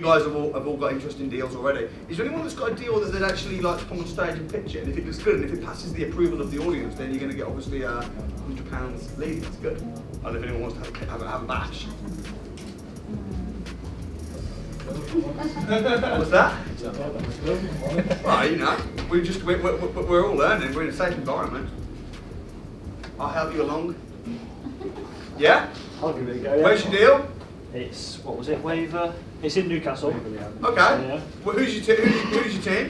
You guys have all got interesting deals already. Is there anyone that's got a deal that they'd actually like to come on stage and pitch it? And if it looks good and if it passes the approval of the audience, then you're going to get obviously £100 lead. That's good. I don't know if anyone wants to have a bash. What's that? Well, you know, we're all learning. We're in a safe environment. I'll help you along. Yeah? I'll give it a go. Yeah. Where's your deal? It's, what was it, Waver? It's in Newcastle. Okay. Yeah. Well, who's your team?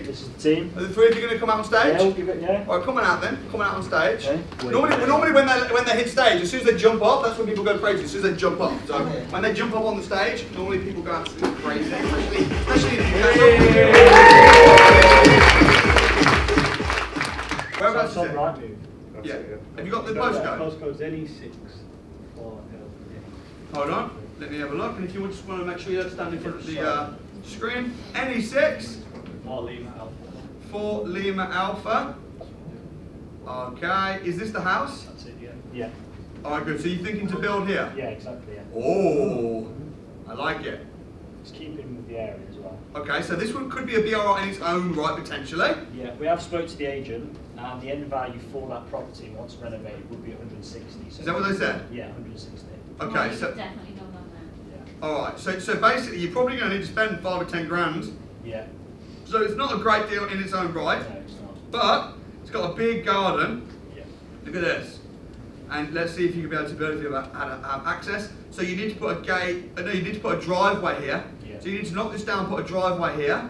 This is the team. Are the three of you going to come out on stage? Yeah, we'll give it, yeah. All right, come on out then. Come on out on stage. Okay. Normally when they hit stage, as soon as they jump up, that's when people go crazy. As soon as they jump up. So when they jump up on the stage, normally people go absolutely crazy, especially in Newcastle. Whereabouts is it? Right. Yeah. Have you got the postcode? Postcode's NE6. Hold on. Let me have a look. And if you just want to make sure you don't stand in front of the screen. NE6. 4 Lima Alpha. 4 Lima Alpha. Okay. Is this the house? That's it, yeah. Yeah. Alright, good. So you're thinking to build here? Yeah, exactly, yeah. Oh, I like it. It's keeping with the area as well. Okay, so this one could be a BRI in its own right, potentially. Yeah, we have spoke to the agent, and the end value for that property, once renovated, would be 160. So Is that what they said? Yeah, 160. Okay, so definitely go on that. Yeah. alright, so basically you're probably going to need to spend 5 or 10 grand. Yeah. So it's not a great deal in its own right, No, it's not. but it's got a big garden. Yeah. Look at this. And let's see if you can be able to build if you have access. So you need to put a gate, no, you need to put a driveway here. Yeah. So you need to knock this down, put a driveway here.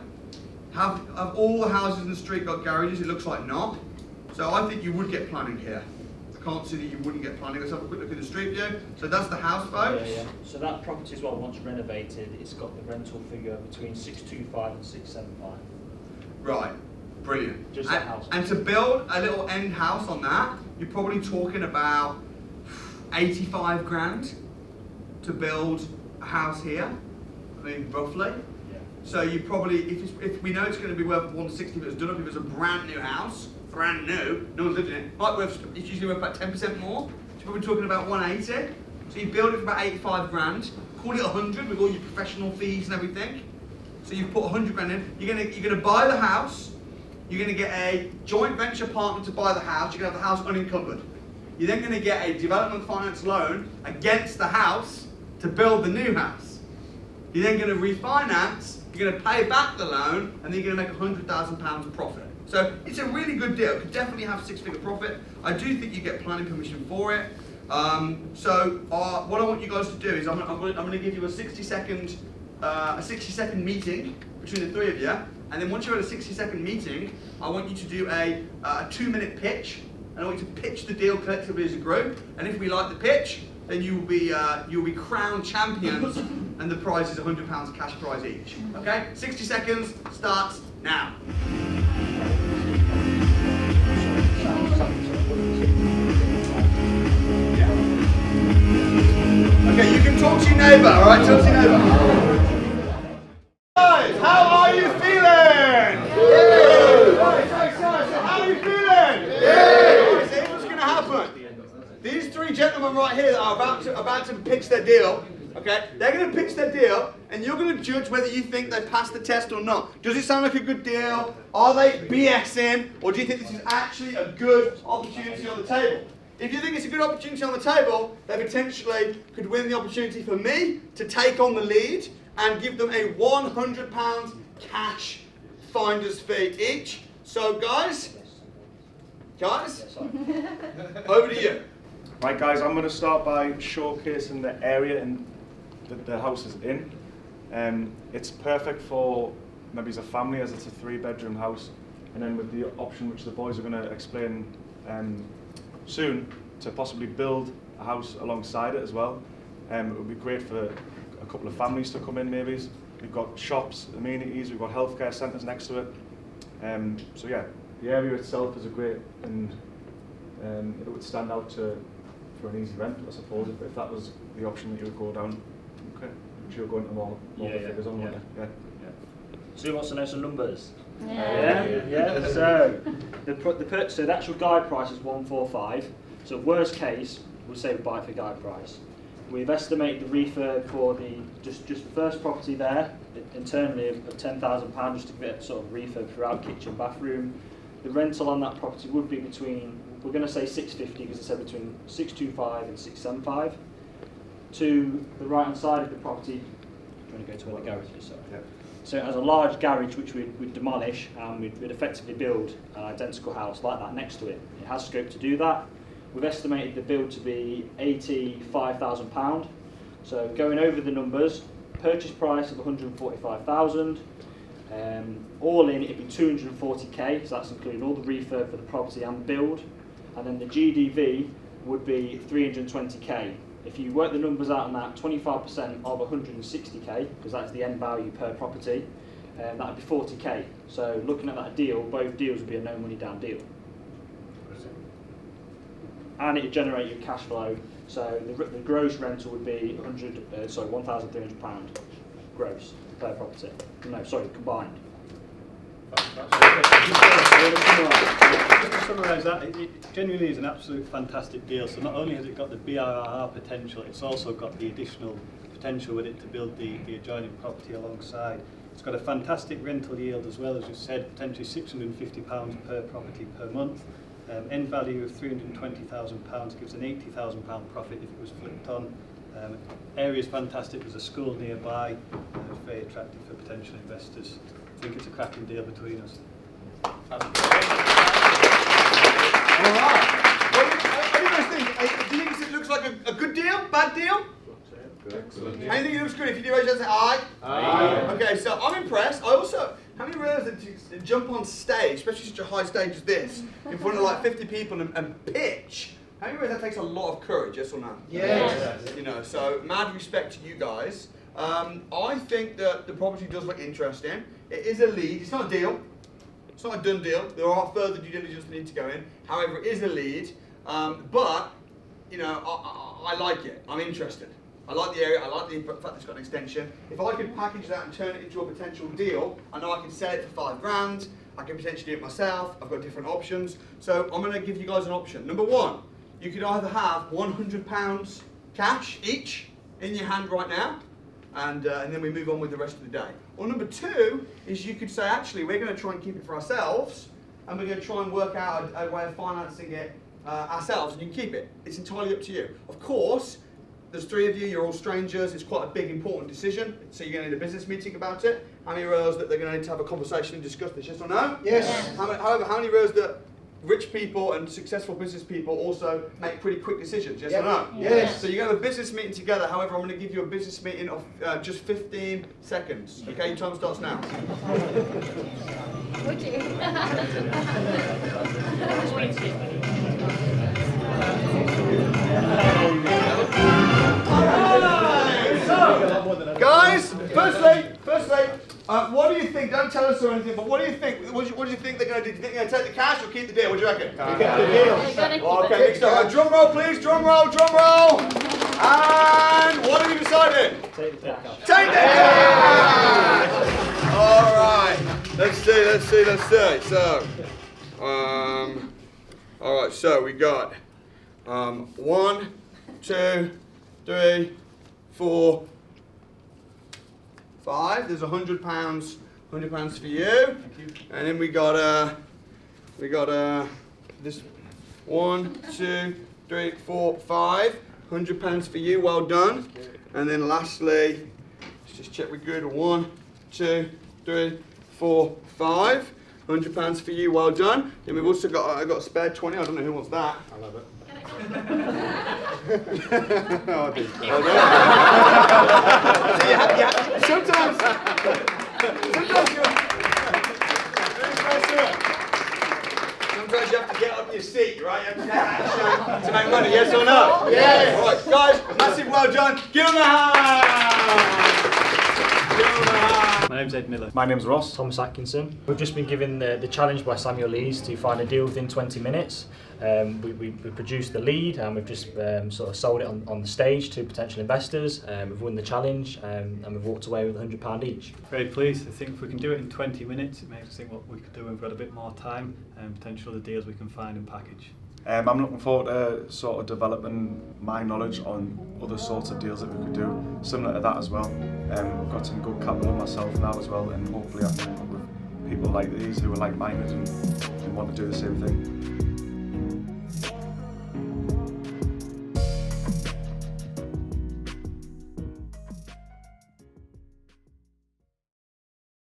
Have all the houses in the street got garages? It looks like not. So I think you would get planning here. I can't see that you wouldn't get planning. Let's have a quick look at the street view. So that's the house, folks. Yeah, yeah. So that property as well, once renovated, it's got the rental figure between 625 and 675. Right, brilliant. Just that house. And to build a little end house on that, you're probably talking about 85 grand to build a house here. I mean, roughly. Yeah. So you probably, if we know it's going to be worth 160 if it's done up, if it's a brand new house, brand new, no one's lived in it, it's usually worth about 10% more. So you're probably talking about 180. So you build it for about 85 grand, call it 100 with all your professional fees and everything. So you put 100 grand in, you're gonna buy the house, you're gonna get a joint venture partner to buy the house, you're gonna have the house unencumbered. You're then gonna get a development finance loan against the house to build the new house. You're then gonna refinance, you're gonna pay back the loan, and then you're gonna make £100,000 profit. So it's a really good deal, it could definitely have 6-figure profit. I do think you get planning permission for it. What I want you guys to do is I'm gonna give you a 60-second meeting between the three of you, and then once you're at a 60-second meeting, I want you to do a 2-minute pitch, and I want you to pitch the deal collectively as a group. And if we like the pitch, then you'll be crowned champions, and the prize is £100 cash prize each. Okay, 60 seconds starts now. Okay, you can talk to your neighbour, all right? Talk to your neighbour. Guys, how are you feeling? Guys, how are you feeling? Here's what's going to happen. These three gentlemen right here that are about to pitch their deal, okay? They're going to pitch their deal, and you're going to judge whether you think they passed the test or not. Does it sound like a good deal? Are they BSing? Or do you think this is actually a good opportunity on the table? If you think it's a good opportunity on the table, they potentially could win the opportunity for me to take on the lead and give them a £100 cash finder's fee each. So guys, over to you. Right guys, I'm going to start by showcasing the area and the house is in. It's perfect for maybe as a family, as it's a 3-bedroom house, and then with the option which the boys are going to explain soon, to possibly build a house alongside it as well. It would be great for a couple of families to come in maybe. We've got shops, amenities, we've got healthcare centres next to it. So yeah, the area itself is a great, and it would stand out for an easy rent, I suppose, if that was the option that you would go down. Okay, which you're going to more the figures on, won't you? Yeah. So who wants to know some numbers? Yeah. So so the actual guide price is 145. So worst case, we'll say we buy it for guide price. We've estimated the refurb for the just the first property there internally of £10,000 just to give it a sort of refurb throughout, kitchen, bathroom. The rental on that property would be between, we're going to say 650 because it said between 625 and 675. To the right hand side of the property, do you want to go to where the garage is? Sorry. Yep. So it has a large garage which we'd demolish and we'd effectively build an identical house like that next to it. It has scope to do that. We've estimated the build to be £85,000. So going over the numbers, purchase price of 145,000. All in it'd be 240k, so that's including all the refurb for the property and build. And then the GDV would be 320k. If you work the numbers out on that, 25% of 160k, because that's the end value per property, that would be 40k. So looking at that deal, both deals would be a no money down deal. And it would generate your cash flow. So the gross rental would be £1,300 gross per property. No, sorry, combined. Just to summarise that, it genuinely is an absolute fantastic deal. So not only has it got the BRR potential, it's also got the additional potential with it to build the adjoining property alongside. It's got a fantastic rental yield as well, as you said, potentially £650 per property per month. End value of £320,000 gives an £80,000 profit if it was flipped on. Area is fantastic, there's a school nearby, it's very attractive for potential investors. I think it's a cracking deal between us. Alright. What do you guys think? Do you think it looks like a good deal? Bad deal? Excellent. I think it looks good. If you do, raise your hand and say aye. Aye. Okay, so I'm impressed. I also, how many realised that to jump on stage, especially such a high stage as this, in front of like 50 people and pitch? How many realised that takes a lot of courage? Yes or no? Yes. You know, so mad respect to you guys. I think that the property does look interesting. It is a lead. It's not a deal. It's not a done deal. There are further due diligence that need to go in. However, it is a lead. But you know, I like it. I'm interested. I like the area, I like the fact that it's got an extension. If I can package that and turn it into a potential deal, I know I can sell it for £5,000, I can potentially do it myself, I've got different options. So I'm going to give you guys an option. Number one, you could either have £100 cash each in your hand right now, and then we move on with the rest of the day. Or number two is you could say, actually, we're going to try and keep it for ourselves, and we're going to try and work out a way of financing it ourselves, and you can keep it. It's entirely up to you. Of course, there's three of you, you're all strangers, it's quite a big, important decision, so you're going to need a business meeting about it. How many realize that they're going to need to have a conversation and discuss this, yes or no? Yes. However, how many realize that rich people and successful business people also make pretty quick decisions, yes or no? Yes. So you're going to have a business meeting together, however, I'm going to give you a business meeting of just 15 seconds. Okay, your time starts now. Would you? Guys, firstly, what do you think? Don't tell us or anything, but what do you think? What do you think they're going to do? Do you think they're going to take the cash or keep the deal? What do you reckon? They're gonna keep Okay, it. next up. Drum roll, please. Drum roll, drum roll. And what have you decided? Take the cash. Take the cash! All right. Let's see. So, all right. So we got 1, 2, 3, 4, 5. There's £100. £100 for you. And then we got this 1, 2, 3, 4, 5. £100 for you. Well done. And then lastly, let's just check we're good. 1, 2, 3, 4, 5. £100 for you. Well done. Then we've also got I got a spare 20. I don't know who wants that. I love it. Oh, I do. Sometimes you have to get up your seat, right? You have to take action to make money, yes or no? Yes. All right, guys, massive well done. Give them a hand. Give them a hand. My name's Ed Miller. My name's Ross. Thomas Atkinson. We've just been given the challenge by Samuel Lees to find a deal within 20 minutes. We produced the lead and we've just sort of sold it on the stage to potential investors. We've won the challenge and we've walked away with £100 each. Very pleased. I think if we can do it in 20 minutes, it makes us think what we could do when we've got a bit more time and potential the deals we can find and package. I'm looking forward to sort of developing my knowledge on other sorts of deals that we could do, similar to that as well. We've got some good capital myself now as well, and hopefully I can work with people like these who are like-minded and want to do the same thing.